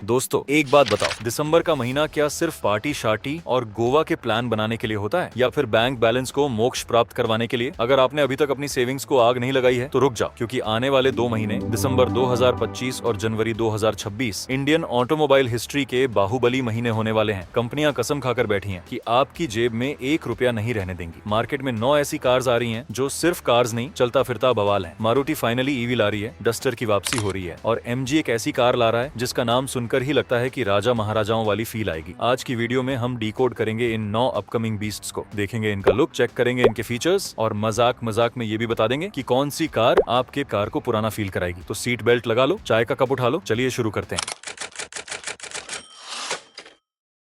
दोस्तों एक बात बताओ, दिसंबर का महीना क्या सिर्फ पार्टी शार्टी और गोवा के प्लान बनाने के लिए होता है या फिर बैंक बैलेंस को मोक्ष प्राप्त करवाने के लिए? अगर आपने अभी तक अपनी सेविंग्स को आग नहीं लगाई है तो रुक जाओ, क्योंकि आने वाले 2 महीने दिसंबर 2025 और जनवरी 2026 इंडियन ऑटोमोबाइल हिस्ट्री के बाहुबली महीने होने वाले हैं। कंपनियां कसम खाकर बैठी हैं कि आपकी जेब में 1 रुपया नहीं रहने देंगी। मार्केट में 9 ऐसी कार्स आ रही हैं जो सिर्फ कार्स नहीं, चलता फिरता बवाल है। मारुति फाइनली ईवी ला रही है, डस्टर की वापसी हो रही है और एमजी एक ऐसी कार ला रहा है जिसका नाम सुनकर ही लगता है कि राजा महाराजाओं वाली फील आएगी। आज की वीडियो में हम डिकोड करेंगे इन 9 अपकमिंग बीस्ट्स को, देखेंगे इनका लुक, चेक करेंगे इनके फीचर्स और मजाक मजाक में ये भी बता देंगे कि कौन सी कार आपके कार को पुराना फील कराएगी। तो सीट बेल्ट लगा लो, चाय का कप उठा लो, चलिए शुरू करते हैं।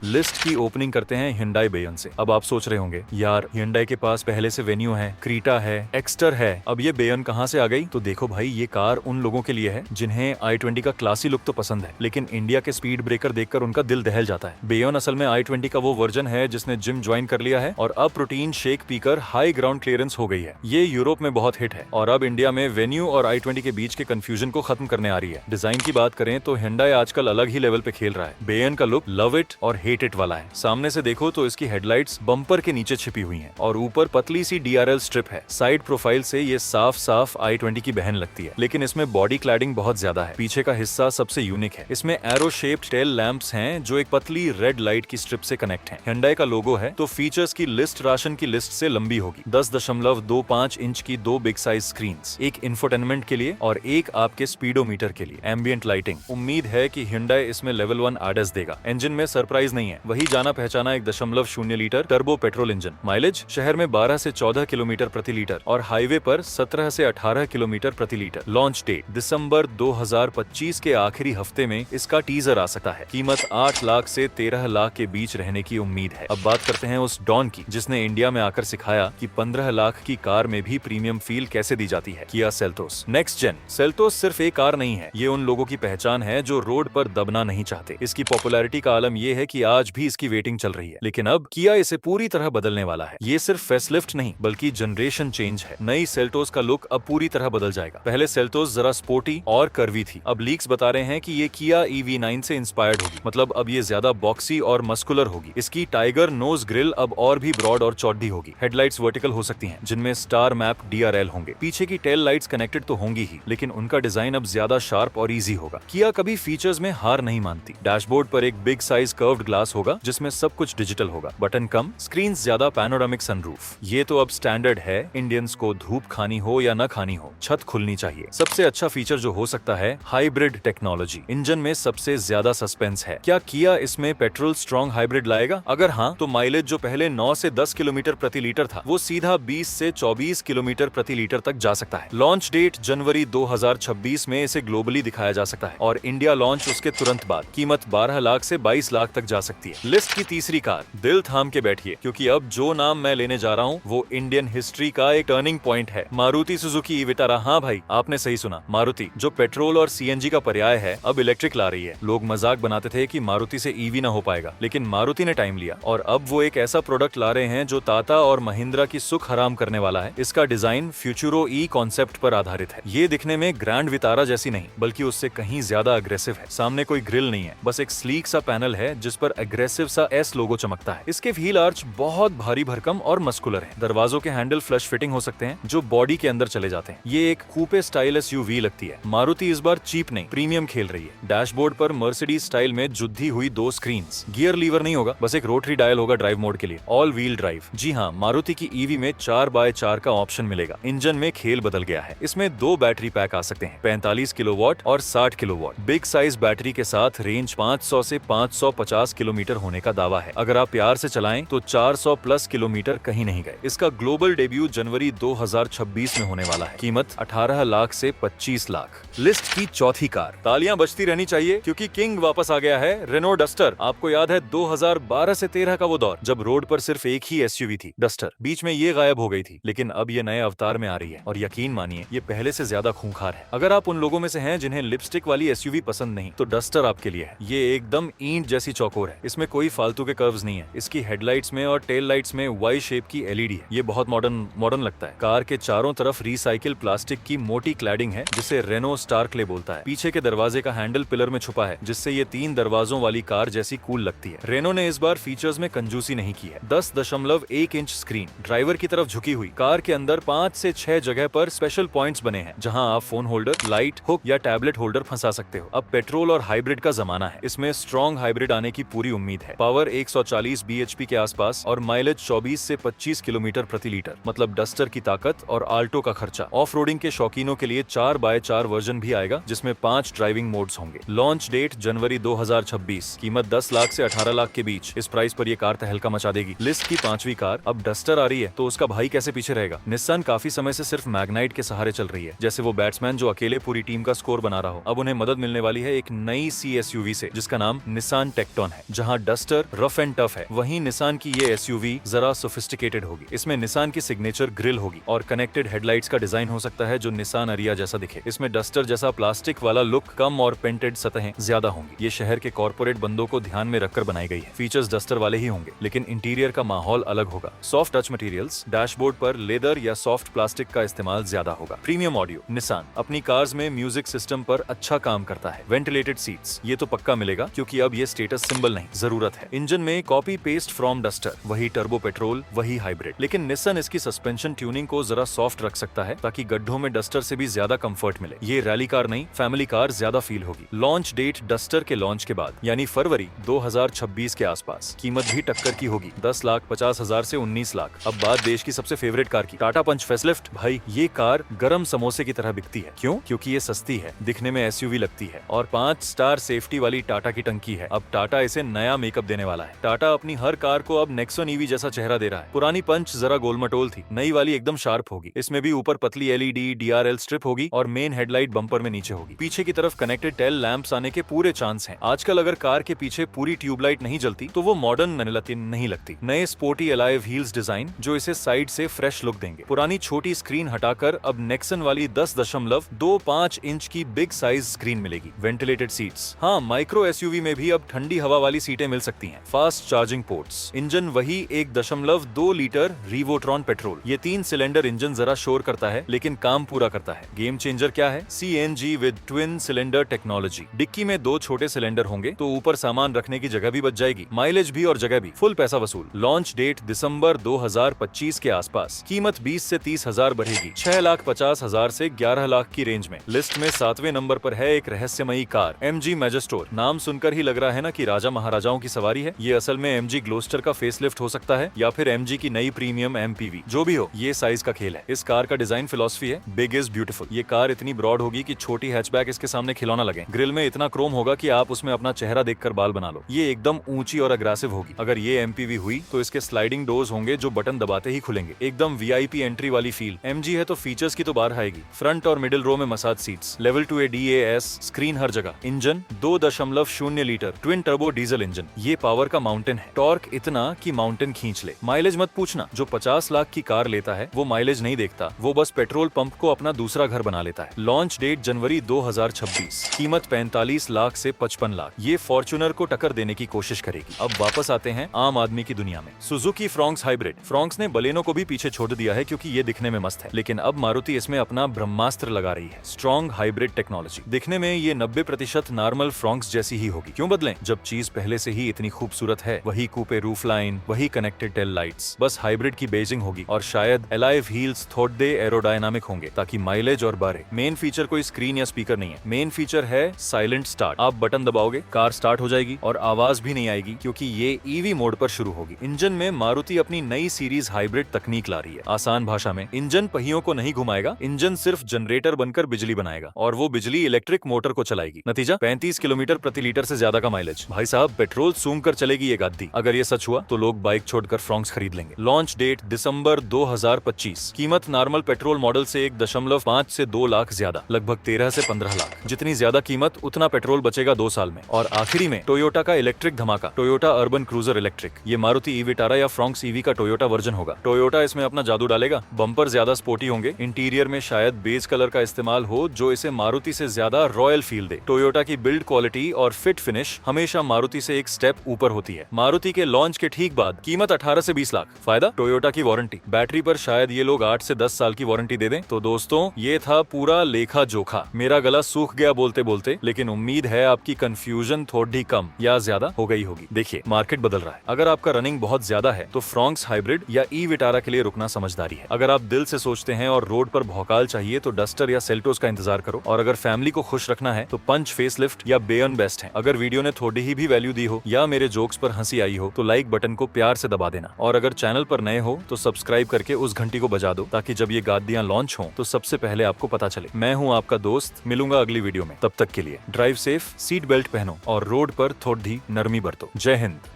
लिस्ट की ओपनिंग करते हैं Hyundai Bayon से। अब आप सोच रहे होंगे, यार Hyundai के पास पहले से वेन्यू है, क्रीटा है, एक्स्टर है, अब ये Bayon कहां से आ गई? तो देखो भाई, ये कार उन लोगों के लिए है जिन्हें i20 का क्लासी लुक तो पसंद है, लेकिन इंडिया के स्पीड ब्रेकर देखकर उनका दिल दहल जाता है। Bayon असल में i20 का वो वर्जन है जिसने जिम ज्वाइन कर लिया है और अब प्रोटीन शेक पीकर हाई ग्राउंड क्लियरेंस हो गई है। ये यूरोप में बहुत हिट है और अब इंडिया में वेन्यू और i20 के बीच के कंफ्यूजन को खत्म करने आ रही है। डिजाइन की बात करें तो Hyundai आजकल अलग ही लेवल पे खेल रहा है। Bayon का लुक लव इट और हेट इट वाला है। सामने से देखो तो इसकी हेडलाइट्स बम्पर के नीचे छिपी हुई हैं और ऊपर पतली सी DRL स्ट्रिप है। साइड प्रोफाइल से ये साफ साफ i20 की बहन लगती है, लेकिन इसमें बॉडी क्लैडिंग बहुत ज्यादा है। पीछे का हिस्सा सबसे यूनिक है, इसमें एरो शेप्ड टेल लैंप्स हैं जो एक पतली रेड लाइट की स्ट्रिप से कनेक्ट हैं। Hyundai का लोगो है तो फीचर्स की लिस्ट राशन की लिस्ट से लंबी होगी। 10.25 इंच की 2 बिग साइज स्क्रीन्स, एक इंफोटेनमेंट के लिए और एक आपके स्पीडोमीटर के लिए। एम्बिएंट लाइटिंग, उम्मीद है कि Hyundai इसमें लेवल 1 ADAS देगा। इंजन में सरप्राइज नहीं है, वही जाना पहचाना 1.0 litre turbo petrol engine. Mileage शहर में 12 से 14 किलोमीटर प्रति लीटर और हाईवे पर 17 से 18 किलोमीटर प्रति लीटर। लॉन्च डेट दिसंबर 2025 के आखिरी हफ्ते में इसका टीजर आ सकता है। कीमत 8 लाख से 13 लाख के बीच रहने की उम्मीद है। अब बात करते हैं उस डॉन की जिसने इंडिया में आकर सिखाया कि 15 लाख की कार में भी प्रीमियम फील कैसे दी जाती है। Kia Seltos next gen. Seltos सिर्फ एक कार नहीं है, ये उन लोगों की पहचान है जो रोड पर दबना नहीं चाहते। इसकी पॉपुलैरिटी का आलम यह है कि आज भी इसकी वेटिंग चल रही है, लेकिन अब किया इसे पूरी तरह बदलने वाला है। ये सिर्फ फेसलिफ्ट नहीं बल्कि जनरेशन चेंज है। नई सेल्टोस का लुक अब पूरी तरह बदल जाएगा। पहले सेल्टोस जरा स्पोर्टी और कर्वी थी, अब लीक्स बता रहे हैं कि ये किया EV9 से इंस्पायर्ड होगी, मतलब अब ये ज्यादा बॉक्सी और मस्कुलर होगी। इसकी टाइगर नोज ग्रिल अब और भी ब्रॉड और चौड़ी होगी। हेडलाइट्स वर्टिकल हो सकती हैं जिनमें स्टार मैप DRL होंगे। पीछे की टेल लाइट्स कनेक्टेड तो होंगी ही, लेकिन उनका डिजाइन अब ज्यादा शार्प और इजी होगा। किया कभी फीचर्स में हार नहीं मानती। डैशबोर्ड पर एक बिग साइज कर्व्ड ग्लास होगा जिसमें सब कुछ डिजिटल होगा। बटन कम, स्क्रीन ज्यादा, पैनोरामिक सनरूफ। ये तो अब स्टैंडर्ड है। इंडियंस को धूप खानी हो या न खानी हो, छत खुलनी चाहिए। सबसे अच्छा फीचर जो हो सकता है, हाइब्रिड टेक्नोलॉजी। इंजन में सबसे ज्यादा सस्पेंस है। क्या किया इसमें पेट्रोल स्ट्रॉन्ग हाइब्रिड लाएगा? अगर हाँ, तो माइलेज जो पहले 9 से 10 किलोमीटर प्रति लीटर था, वो सीधा 20 से 24 किलोमीटर प्रति लीटर तक जा सकता है। लॉन्च डेट जनवरी 2026 में इसे ग्लोबली दिखाया जा सकता है और इंडिया लॉन्च उसके तुरंत बाद। कीमत 12 लाख से 22 लाख तक जा सकती है। लिस्ट की तीसरी कार, दिल थाम के बैठिए, क्योंकि अब जो नाम मैं लेने जा रहा हूँ वो इंडियन हिस्ट्री का एक टर्निंग पॉइंट है। Maruti Suzuki e Vitara. हाँ भाई, आपने सही सुना, मारुति जो पेट्रोल और CNG का पर्याय है, अब इलेक्ट्रिक ला रही है। लोग मजाक बनाते थे कि मारुति से EV ना हो पाएगा, लेकिन मारुति ने टाइम लिया और अब वो एक ऐसा प्रोडक्ट ला रहे हैं जो टाटा और महिंद्रा की सुख हराम करने वाला है। इसका डिजाइन फ्यूचुरो ई कॉन्सेप्ट पर आधारित है। ये दिखने में ग्रैंड विटारा जैसी नहीं, बल्कि उससे कहीं ज्यादा अग्रेसिव है। सामने कोई ग्रिल नहीं है, बस एक स्लीक सा पैनल है जिस पर अग्रेसिव सा S लोगो चमकता है। इसके व्हील आर्च बहुत भारी भरकम और मस्कुलर है। दरवाजों के हैंडल फ्लश फिटिंग हो सकते हैं जो बॉडी के अंदर चले जाते हैं। ये एक कूपे स्टाइल SUV लगती है। मारुति इस बार चीप नहीं, प्रीमियम खेल रही है। डैशबोर्ड पर मर्सिडीज स्टाइल में जुद्दी हुई 2 स्क्रीन्स। गियर लीवर नहीं होगा, बस एक रोटरी डायल होगा ड्राइव मोड के लिए। All wheel drive. जी हाँ, मारुति की EV में 4x4 का ऑप्शन मिलेगा। इंजन में खेल बदल गया है। इसमें 2 बैटरी पैक आ सकते हैं, 45 किलोवाट और 60 किलोवाट। बिग साइज बैटरी के साथ रेंज 500 से 550 किलोमीटर होने का दावा है। अगर आप प्यार से चलाएं तो 400 प्लस किलोमीटर कहीं नहीं गए। इसका ग्लोबल डेब्यू जनवरी 2026 में होने वाला है। कीमत 18 लाख से 25 लाख। लिस्ट की चौथी कार, तालियां बजती रहनी चाहिए क्योंकि किंग वापस आ गया है, रेनो डस्टर। आपको याद है 2012 से 13 का वो दौर जब रोड पर सिर्फ एक ही SUV थी, डस्टर। बीच में ये गायब हो गई थी, लेकिन अब ये नए अवतार में आ रही है और यकीन मानिए ये पहले से ज्यादा खूंखार है। अगर आप उन लोगों में से हैं जिन्हें लिपस्टिक वाली SUV पसंद नहीं, तो डस्टर आपके लिए है। ये एकदम ईंट जैसी चौकोर है। है। इसमें कोई फालतू के कर्व्स नहीं है। इसकी हेडलाइट्स में और टेल लाइट्स में वाई शेप की एलईडी है। ये बहुत मॉडर्न लगता है। कार के चारों तरफ रिसाइकिल प्लास्टिक की मोटी क्लैडिंग है जिसे रेनो स्टार क्ले बोलता है। पीछे के दरवाजे का हैंडल पिलर में छुपा है जिससे ये 3 दरवाजों वाली कार जैसी कूल लगती है। रेनो ने इस बार फीचर्स में कंजूसी नहीं की है। 10.1 इंच स्क्रीन, ड्राइवर की तरफ झुकी हुई। कार के अंदर 5 से 6 जगह पर स्पेशल पॉइंट्स बने हैं जहां आप फोन होल्डर, लाइट, हुक या टैबलेट होल्डर फंसा सकते हो। अब पेट्रोल और हाइब्रिड का जमाना है। इसमें स्ट्रॉन्ग हाइब्रिड आने की पूरी उम्मीद है। पावर 140 bhp के आसपास और माइलेज 24 से 25 किलोमीटर प्रति लीटर, मतलब डस्टर की ताकत और आल्टो का खर्चा। ऑफ रोडिंग के शौकीनों के लिए 4x4 वर्जन भी आएगा जिसमें 5 ड्राइविंग मोड्स होंगे। लॉन्च डेट जनवरी 2026। कीमत 10 लाख से 18 लाख के बीच। इस प्राइस पर यह कार तहलका मचा देगी। लिस्ट की 5वीं कार। अब डस्टर आ रही है तो उसका भाई कैसे पीछे रहेगा। निस्सान काफी समय से सिर्फ मैग्नाइट के सहारे चल रही है, जैसे वो बैट्समैन जो अकेले पूरी टीम का स्कोर बना रहा हो। अब उन्हें मदद मिलने वाली है एक नई सी एसयूवी से जिसका नाम निसान टेक्टॉन है। जहां डस्टर रफ एंड टफ है, वहीं निसान की ये एसयूवी जरा सोफिस्टिकेटेड होगी। इसमें निसान की सिग्नेचर ग्रिल होगी और कनेक्टेड हेडलाइट्स का डिजाइन हो सकता है जो निसान अरिया जैसा दिखे। इसमें डस्टर जैसा प्लास्टिक वाला लुक कम और पेंटेड सतहें ज्यादा होंगी। ये शहर के कॉर्पोरेट बंदों को ध्यान में रखकर बनाई गई है। फीचर्स डस्टर वाले ही होंगे लेकिन इंटीरियर का माहौल अलग होगा। सॉफ्ट टच मटेरियल्स, डैशबोर्ड पर लेदर या सॉफ्ट प्लास्टिक का इस्तेमाल ज्यादा होगा। Premium audio. निसान अपनी कार्स में म्यूजिक सिस्टम पर अच्छा काम करता है। वेंटिलेटेड सीट्स, ये तो पक्का मिलेगा क्योंकि अब ये स्टेटस सिंबल नहीं, जरूरत है। इंजन में कॉपी पेस्ट फ्रॉम डस्टर, वही टर्बो पेट्रोल, वही हाइब्रिड। लेकिन निसान इसकी सस्पेंशन ट्यूनिंग को जरा सॉफ्ट रख सकता है ताकि गड्ढों में डस्टर से भी ज्यादा कंफर्ट मिले। ये रैली कार नहीं, फैमिली कार ज्यादा फील होगी। लॉन्च डेट डस्टर के लॉन्च के बाद यानी फरवरी 2026 के आसपास। कीमत भी टक्कर की होगी, 10,50,000 से 19 लाख। अब बात देश की सबसे फेवरेट कार की, टाटा पंच फेसलिफ्ट। भाई ये कार गरम समोसे की तरह बिकती है। क्यों? क्योंकि ये सस्ती है, दिखने में एसयूवी लगती है और 5 स्टार सेफ्टी वाली टाटा की टंकी है। अब टाटा इसे नया मेकअप देने वाला है। टाटा अपनी हर कार को अब नेक्सॉन ईवी जैसा चेहरा दे रहा है। पुरानी पंच जरा गोलमटोल थी, नई वाली एकदम शार्प होगी। इसमें भी ऊपर पतली एलईडी डीआरएल स्ट्रिप होगी और मेन हेडलाइट बम्पर में नीचे होगी। पीछे की तरफ कनेक्टेड टेल लैंप्स आने के पूरे चांस हैं। आजकल अगर कार के पीछे पूरी ट्यूबलाइट नहीं जलती तो वो मॉडर्न नहीं लगती। नए स्पोर्टी एलाय व्हील्स डिजाइन जो इसे साइड से फ्रेश लुक देंगे। पुरानी छोटी स्क्रीन हटाकर अब नेक्सन वाली 10.25 इंच की बिग साइज स्क्रीन मिलेगी। वेंटिलेटेड सीट्स, हाँ माइक्रो एसयूवी में भी अब ठंडी हवा वाली सीटें मिल सकती हैं। Fast charging ports. इंजन वही 1.2 लीटर रिवोट्रॉन पेट्रोल। ये 3 सिलेंडर इंजन जरा शोर करता है लेकिन काम पूरा करता है। गेम चेंजर क्या है? CNG with twin cylinder technology. डिक्की में 2 छोटे सिलेंडर होंगे तो ऊपर सामान रखने की जगह भी बच जाएगी, माइलेज भी और जगह भी। फुल पैसा वसूल। लॉन्च डेट दिसंबर 2025 के आसपास। कीमत 20 से 30 हजार बढ़ेगी, 6,50,000 से 11 लाख की रेंज में। लिस्ट में 7वें नंबर पर है एक रहस्यमयी कार, MG मैजेस्टोर। नाम सुनकर ही लग रहा है ना कि राजा महाराजाओं की सवारी है। ये असल में MG ग्लोस्टर का फेसलिफ्ट हो सकता है या फिर MG की नई प्रीमियम MPV। जो भी हो, ये साइज का खेल है। इस कार का डिजाइन फिलॉसफी है बिग इज ब्यूटीफुल। ये कार इतनी ब्रॉड होगी कि छोटी हैचबैक इसके सामने खिलौना लगे। ग्रिल में इतना क्रोम होगा कि आप उसमें अपना चेहरा देखकर बाल बना लो। ये एकदम ऊंची और अग्रेसिव होगी। अगर ये MPV हुई तो इसके स्लाइडिंग डोर्स होंगे जो बटन दबाते ही खुलेंगे। एकदम VIP एंट्री वाली फील। MG है तो फीचर्स की तो बाहर आएगी। फ्रंट और मिडिल रो में massage seats, level 2 DAS, screen हर जगह। Engine 2.0 litre twin turbo diesel engine. ये पावर का माउंटेन है। टॉर्क इतना कि माउंटेन खींच ले। माइलेज मत पूछना, जो 50 लाख की कार लेता है वो माइलेज नहीं देखता, वो बस पेट्रोल पंप को अपना दूसरा घर बना लेता है। लॉन्च डेट जनवरी 2026। कीमत 45 लाख से 55 लाख। ये फॉर्च्यूनर को टक्कर देने की कोशिश करेगी। अब वापस आते हैं आम आदमी की दुनिया में। Suzuki Fronx hybrid. फ्रॉन्क्स ने बलेनो को भी पीछे छोड़ दिया है क्योंकि ये दिखने में मस्त है, लेकिन अब मारुति इसमें अपना ब्रह्मास्त्र लगा रही है। Strong hybrid technology. दिखने में ये 90% नॉर्मल फ्रॉन्क्स जैसी ही होगी। क्यों बदलें जब चीज पहले से ही इतनी खूबसूरत है। वही कूपे रूफ लाइन, वही कनेक्टेड टेल लाइट्स, बस हाइब्रिड की बेजिंग होगी और शायद एलाय व्हील्स थोड़े एरोडायनामिक होंगे ताकि माइलेज और बढ़े। मेन फीचर कोई स्क्रीन या स्पीकर नहीं है। मेन फीचर है साइलेंट स्टार्ट। आप बटन दबाओगे, कार स्टार्ट हो जाएगी और आवाज भी नहीं आएगी क्योंकि ये ईवी मोड पर शुरू होगी। इंजन में मारुति अपनी नई सीरीज हाइब्रिड तकनीक ला रही है। आसान भाषा में, इंजन पहियों को नहीं घुमाएगा, इंजन सिर्फ जनरेटर बनकर बिजली बनाएगा और वो बिजली इलेक्ट्रिक मोटर को चलाएगी। नतीजा 35 किलोमीटर प्रति लीटर से ज्यादा का माइलेज। भाई साहब, पेट्रोल सूंघ कर चलेगी ये गाड़ी। अगर ये सच हुआ तो लोग बाइक छोड़कर फ्रॉन्क्स खरीद लेंगे। लॉन्च डेट दिसंबर 2025। कीमत नॉर्मल पेट्रोल मॉडल से 1.5 से 2 लाख ज्यादा, लगभग 13 से 15 लाख। जितनी ज्यादा कीमत उतना पेट्रोल बचेगा 2 साल में। और आखिरी में टोयोटा का इलेक्ट्रिक धमाका, टोयोटा अर्बन क्रूजर इलेक्ट्रिक। ये मारुति ई विटारा या फ्रॉन्क्स ईवी का टोयोटा वर्जन होगा। टोयोटा इसमें अपना जादू डालेगा। बम्पर ज्यादा स्पोर्टी होंगे, इंटीरियर में शायद बेज कलर का इस्तेमाल हो जो इसे मारुति से ज्यादा रॉयल फील दे। टोयोटा की बिल्ड क्वालिटी और फिट फिनिश हमेशा मारुति से एक स्टेप ऊपर होती है। मारुति के लॉन्च के ठीक बाद कीमत 18 से 20 लाख, फायदा टोयोटा की वारंटी, बैटरी पर शायद ये लोग 8 से 10 साल की वारंटी दे दें। तो दोस्तों ये था पूरा लेखा जोखा। मेरा गला सूख गया बोलते बोलते, लेकिन उम्मीद है आपकी कंफ्यूजन थोड़ी कम या ज्यादा हो गई होगी। देखिए मार्केट बदल रहा है, अगर आपका रनिंग बहुत ज्यादा है तो फ्रॉन्क्स हाइब्रिड या ई विटारा के लिए रुकना समझदारी है। अगर आप दिल से सोचते हैं और रोड पर भौकाल चाहिए तो डस्टर या सेल्टोस का इंतजार करो, और अगर फैमिली को खुश रखना है तो पंच, फेसलिफ्ट या बेयन बेस्ट है। अगर वीडियो ने थोड़ी ही भी वैल्यू दी हो या मेरे जोक्स पर हंसी आई हो तो लाइक बटन को प्यार से दबा देना, और अगर चैनल पर नए हो तो सब्सक्राइब करके उस घंटी को बजा दो ताकि जब ये गाड़ियां लॉन्च हो तो सबसे पहले आपको पता चले। मैं हूं आपका दोस्त, मिलूंगा अगली वीडियो में। तब तक के लिए ड्राइव सेफ, सीट बेल्ट पहनो और रोड पर थोड़ी नरमी बरतो। जय हिंद।